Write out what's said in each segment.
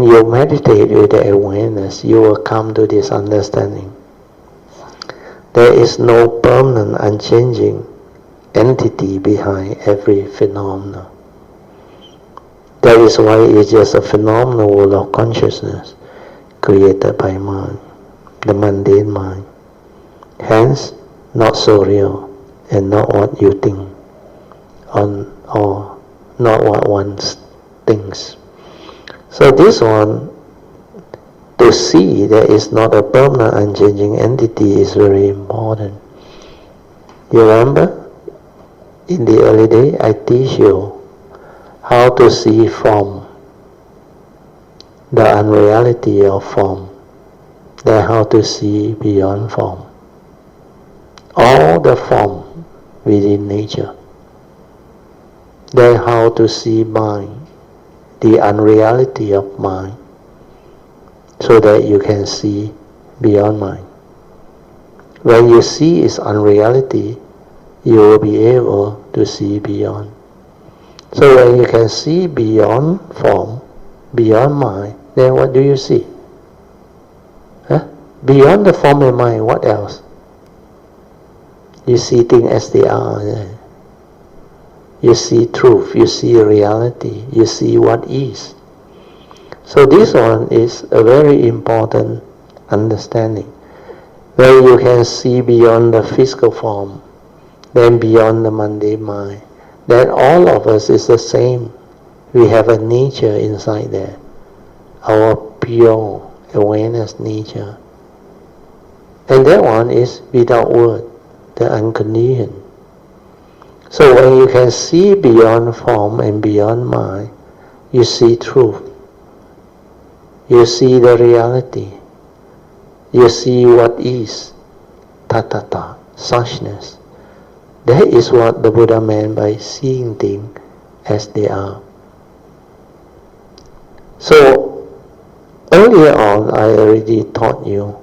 you meditate with the awareness, you will come to this understanding. There is no permanent, unchanging entity behind every phenomenon. That is why it's just a phenomenal world of consciousness created by mind, the mundane mind. Hence, not so real and not what you think or not what one thinks. So this one, to see there is not a permanent, unchanging entity is very important. You remember, in the early day, I teach you how to see form, the unreality of form, then how to see beyond form. All the form within nature. Then how to see mind, the unreality of mind, so that you can see beyond mind. When you see its unreality, you will be able to see beyond. So when you can see beyond form, beyond mind, then what do you see? Beyond the form and mind, what else? You see things as they are. You see truth, you see reality, you see what is. So this one is a very important understanding, where you can see beyond the physical form, then beyond the mundane mind, that all of us is the same. We have a nature inside there, our pure awareness nature. And that one is without word, the unconditioned. So when you can see beyond form and beyond mind, you see truth. You see the reality. You see what is, tathata, suchness. That is what the Buddha meant by seeing things as they are. So earlier on, I already taught you,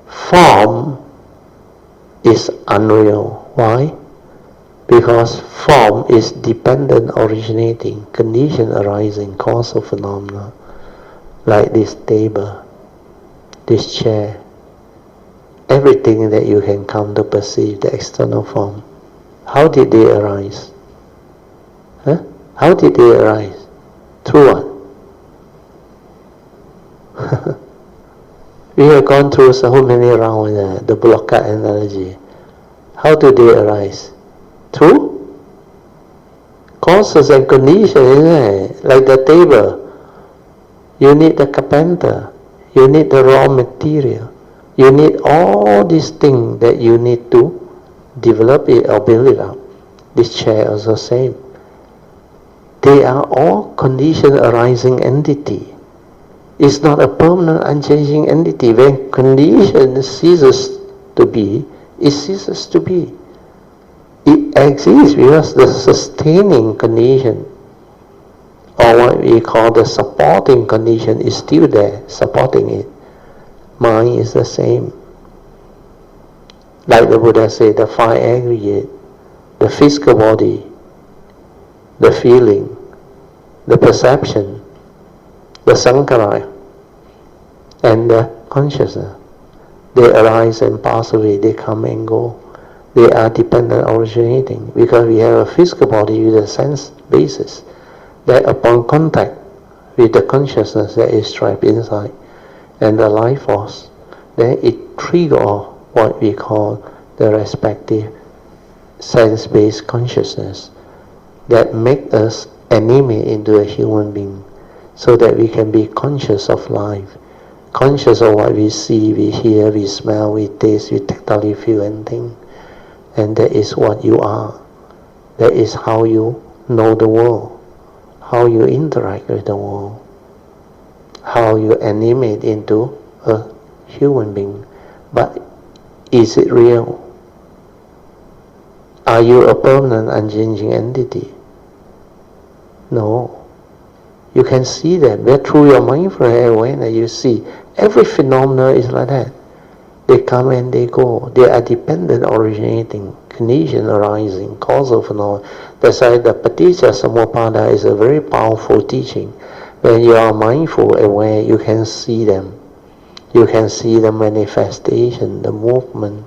form is unreal. Why? Because form is dependent, originating, condition arising, causal phenomena, like this table, this chair, everything that you can come to perceive, the external form. How did they arise? How did they arise? Through what? We have gone through so many rounds, the blockade analogy. How do they arise? Through causes and conditions, isn't it? Like the table. You need the carpenter. You need the raw material. You need all these things that you need to develop it or build it up. This chair is the same. They are all condition arising entity. It's not a permanent, unchanging entity. When condition ceases to be, it ceases to be. It exists because the sustaining condition, or what we call the supporting condition, is still there, supporting it. Mind is the same. Like the Buddha said, the five aggregate, the physical body, the feeling, the perception, the sankhara, and the consciousness. They arise and pass away, they come and go. They are dependent, originating, because we have a physical body with a sense basis, that upon contact with the consciousness that is trapped inside, and the life force, then it triggers what we call the respective sense-based consciousness that make us animate into a human being, so that we can be conscious of life, conscious of what we see, we hear, we smell, we taste, we tactily feel and think. And that is what you are. That is how you know the world, how you interact with the world, how you animate into a human being. But is it real? Are you a permanent, unchanging entity? No. You can see that, but through your mindful awareness, you see every phenomenon is like that. They come and they go. They are dependent, originating, condition arising, causal phenomena. That's why the Paticca Samuppada is a very powerful teaching. When you are mindful, aware, you can see them. You can see the manifestation, the movement,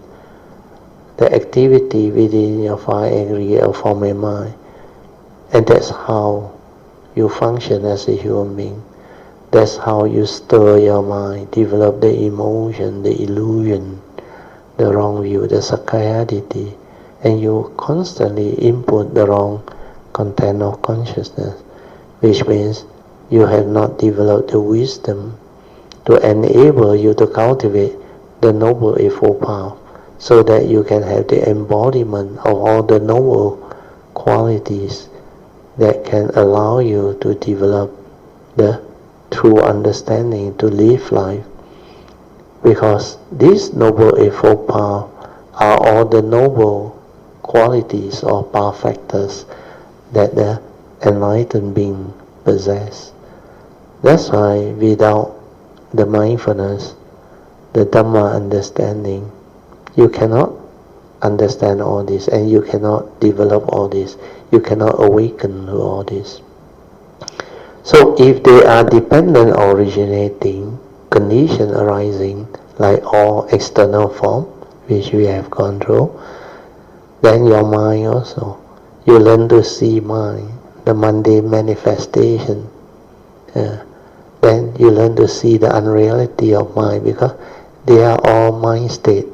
the activity within your five aggregate of form and mind. And that's how you function as a human being. That's how you stir your mind, develop the emotion, the illusion, the wrong view, the sakkayaditi, and you constantly input the wrong content of consciousness, which means you have not developed the wisdom to enable you to cultivate the Noble Eightfold Path, so that you can have the embodiment of all the noble qualities that can allow you to develop the true understanding to live life. Because these Noble Eightfold Path are all the noble qualities or path factors that the enlightened being possess. That's why without the mindfulness, the Dhamma understanding, you cannot understand all this, and you cannot develop all this. You cannot awaken to all this. So if they are dependent originating, condition arising, like all external form, which we have gone through, then your mind also, you learn to see mind, the mundane manifestation. Then you learn to see the unreality of mind, because they are all mind state,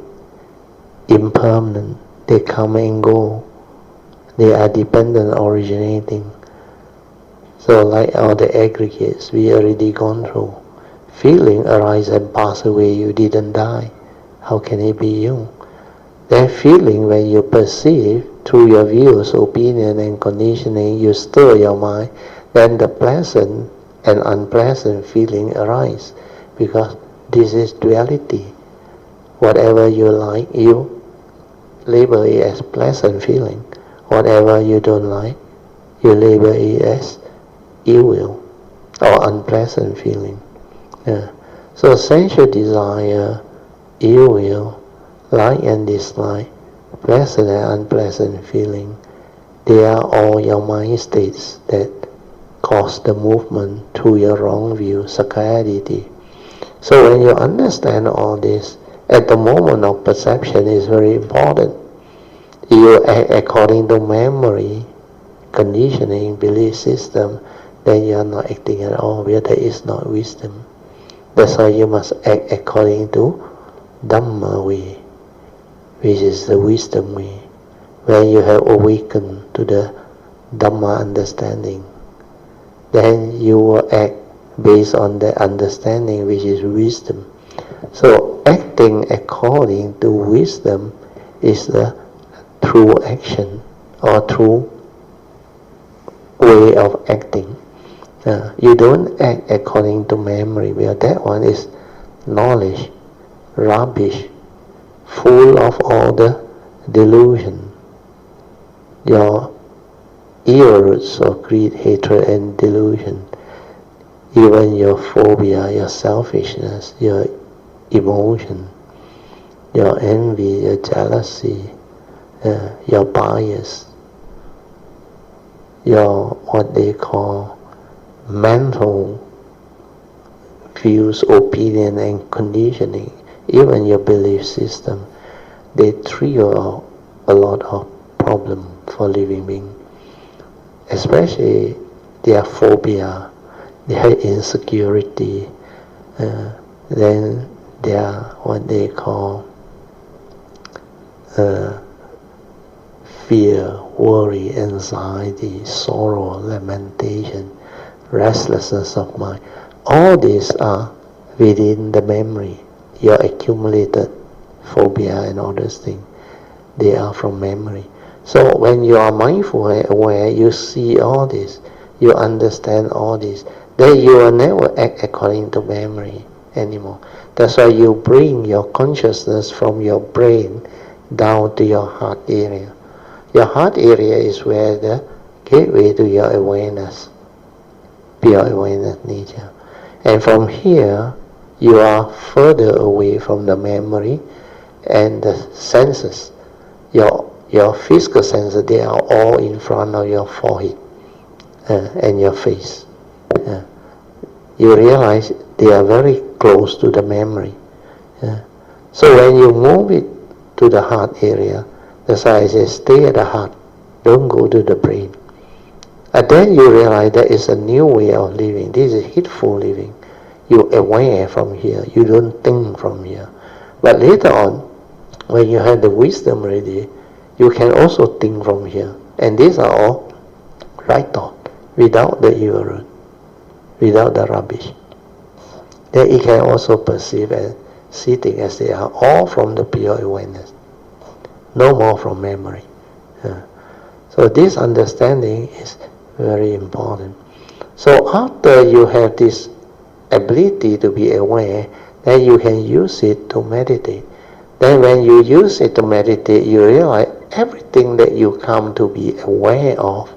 impermanent, they come and go, they are dependent originating. So like all the aggregates we already gone through, feeling arise and pass away, you didn't die, how can it be you? Then feeling, when you perceive through your views, opinion and conditioning, you stir your mind, then the pleasant and unpleasant feeling arise, because this is duality. Whatever you like, you label it as pleasant feeling. Whatever you don't like, you label it as ill will or unpleasant feeling. So sensual desire, ill will, like and dislike, pleasant and unpleasant feeling, they are all your mind states that cause the movement through your wrong view, sakkayaditi. So when you understand all this, at the moment of perception is very important. You act according to memory, conditioning, belief system, then you are not acting at all, where there is not wisdom. That's why you must act according to Dhamma way, which is the wisdom way. When you have awakened to the Dhamma understanding, then you will act based on that understanding, which is wisdom. So acting according to wisdom is the true action or true way of acting. You don't act according to memory, because that one is knowledge, rubbish, full of all the delusion. Your roots of greed, hatred and delusion, even your phobia, your selfishness, your emotion, your envy, your jealousy, your bias, your what they call mental views, opinion and conditioning, even your belief system, they trigger a lot of problem for living being. Especially their phobia, their insecurity, then their what they call fear, worry, anxiety, sorrow, lamentation, restlessness of mind. All these are within the memory, your accumulated phobia and all those things. They are from memory. So when you are mindful and aware, you see all this, you understand all this, then you will never act according to memory anymore. That's why you bring your consciousness from your brain down to your heart area. Your heart area is where the gateway to your awareness, pure awareness nature. And from here, you are further away from the memory and the senses. Your physical senses, they are all in front of your forehead and your face. you realize they are very close to the memory. Yeah. So when you move it to the heart area, the science says stay at the heart, don't go to the brain. And then you realize there is a new way of living. This is heedful living. You aware from here, you don't think from here. But later on, when you have the wisdom ready, you can also think from here. And these are all right thought, without the evil root, without the rubbish. Then it can also perceive as sitting as they are, all from the pure awareness. No more from memory. So this understanding is very important. So after you have this ability to be aware, then you can use it to meditate. Then when you use it to meditate, you realize everything that you come to be aware of,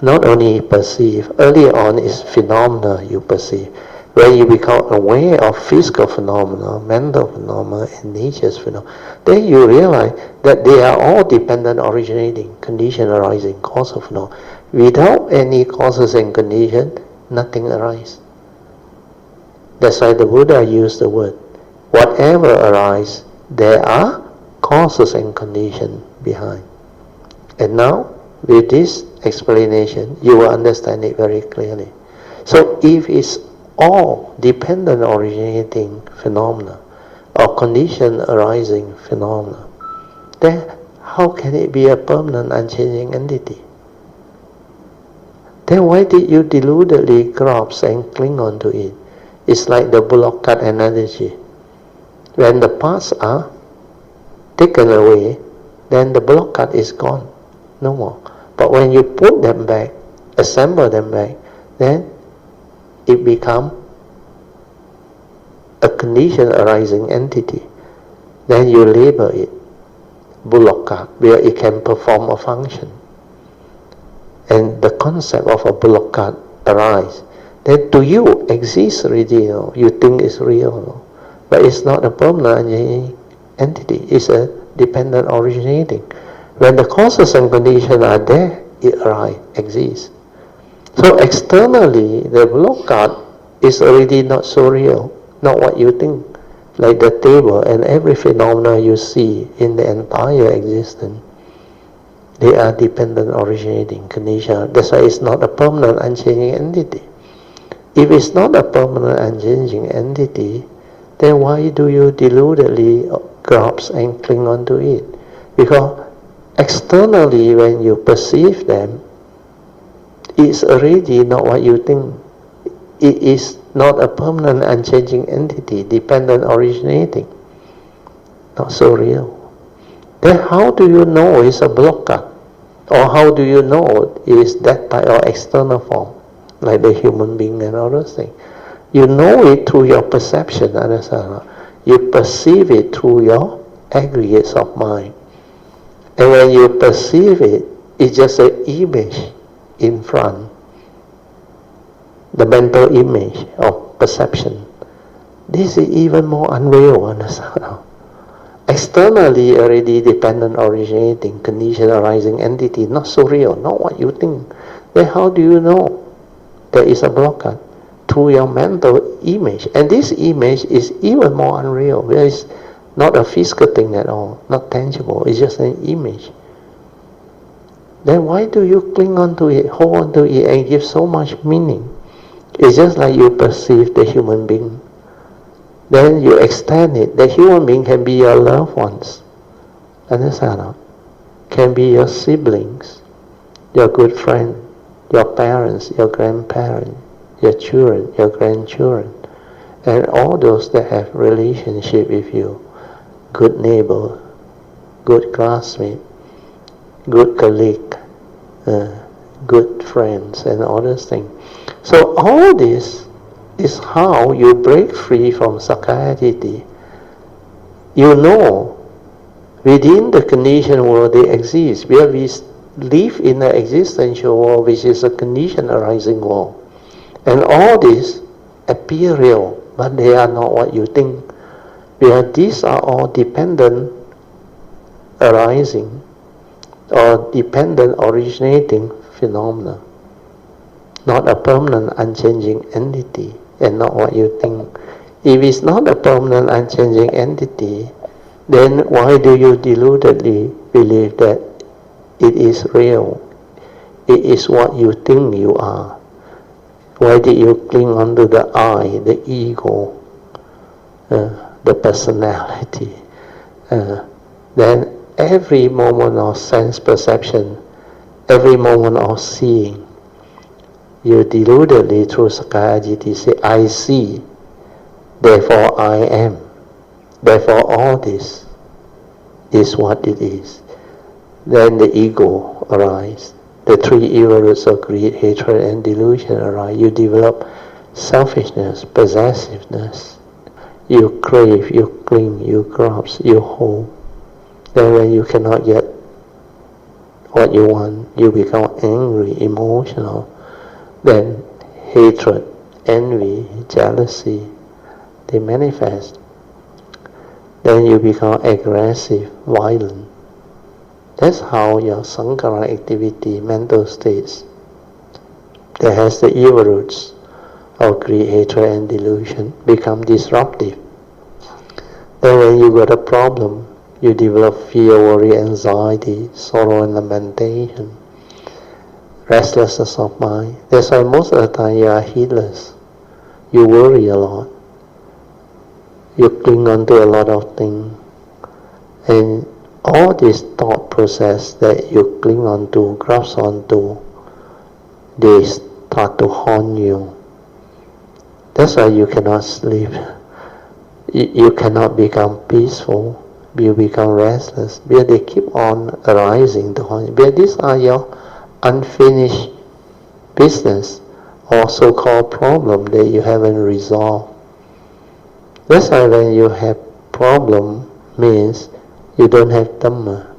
not only perceive, earlier on is phenomena you perceive. When you become aware of physical phenomena, mental phenomena, and nature's phenomena, then you realize that they are all dependent, originating, condition arising, cause of phenomena. Without any causes and condition, nothing arises. That's why the Buddha used the word, whatever arises, there are causes and conditions behind. And now, with this explanation, you will understand it very clearly. So if it's all dependent originating phenomena or condition arising phenomena, then how can it be a permanent unchanging entity? Then why did you deludedly grasp and cling on to it? It's like the bullock cart analogy. When the parts are taken away, then the bullock cart is gone, no more. But when you put them back, assemble them back, then it becomes a condition arising entity. Then you label it bullock cart, where it can perform a function. And the concept of a bullock cart arises. Then to you exists already, you think it's real, but it's not a permanent entity, it's a dependent originating. When the causes and conditions are there, it exists. So externally, the bullock cart is already not so real, not what you think. Like the table and every phenomena you see in the entire existence, they are dependent originating condition. That's why it's not a permanent unchanging entity. If it's not a permanent unchanging entity, then why do you deludedly grasp and cling on to it? Because externally, when you perceive them, it's already not what you think. It is not a permanent unchanging entity, dependent originating. Not so real. Then how do you know it's a bullock cart? Or how do you know it is that type of external form, like the human being and all those things? You know it through your perception, understand? You perceive it through your aggregates of mind. And when you perceive it, it's just an image in front. The mental image of perception. This is even more unreal, understand? Externally already dependent originating, condition arising entity, not so real, not what you think. Then how do you know there is a bullock cart? Through your mental image. And this image is even more unreal. There is not a physical thing at all, not tangible, it's just an image. Then why do you cling on to it, hold on to it, and give so much meaning? It's just like you perceive the human being. Then you extend it. The human being can be your loved ones. Understand? Can be your siblings, your good friend, your parents, your grandparents, your children, your grandchildren, and all those that have relationship with you. Good neighbor, good classmate, good colleague, good friends, and all those things. So all this is how you break free from sakkayaditthi. You know, within the conditioned world they exist, where we live in an existential world which is a condition arising world. And all this appear real, but they are not what you think. Because these are all dependent arising or dependent originating phenomena. not a permanent, unchanging entity, and not what you think. If it's not a permanent, unchanging entity, then why do you deludedly believe that it is real? It is what you think you are. Why did you cling onto the I, the ego, the personality? Then every moment of sense perception, every moment of seeing, you deludedly through Sakayajiti say, I see, therefore I am, therefore all this is what it is. Then the ego arises. The three evil roots of greed, hatred, and delusion arise. You develop selfishness, possessiveness. You crave, you cling, you grasp, you hold. Then when you cannot get what you want, you become angry, emotional. Then hatred, envy, jealousy, they manifest. Then you become aggressive, violent. That's how your Sankara activity, mental states, that has the evil roots of greed, hatred, and delusion, become disruptive. Then when you got a problem, you develop fear, worry, anxiety, sorrow, and lamentation, restlessness of mind. That's why most of the time you are heedless. You worry a lot. You cling on to a lot of things. And all this thought process that you cling on to, grasp onto, they start to haunt you. That's why you cannot sleep. You cannot become peaceful. You become restless. Because they keep on arising to haunt you. Because these are your unfinished business or so-called problem that you haven't resolved. That's why when you have problem means you don't have Dhamma.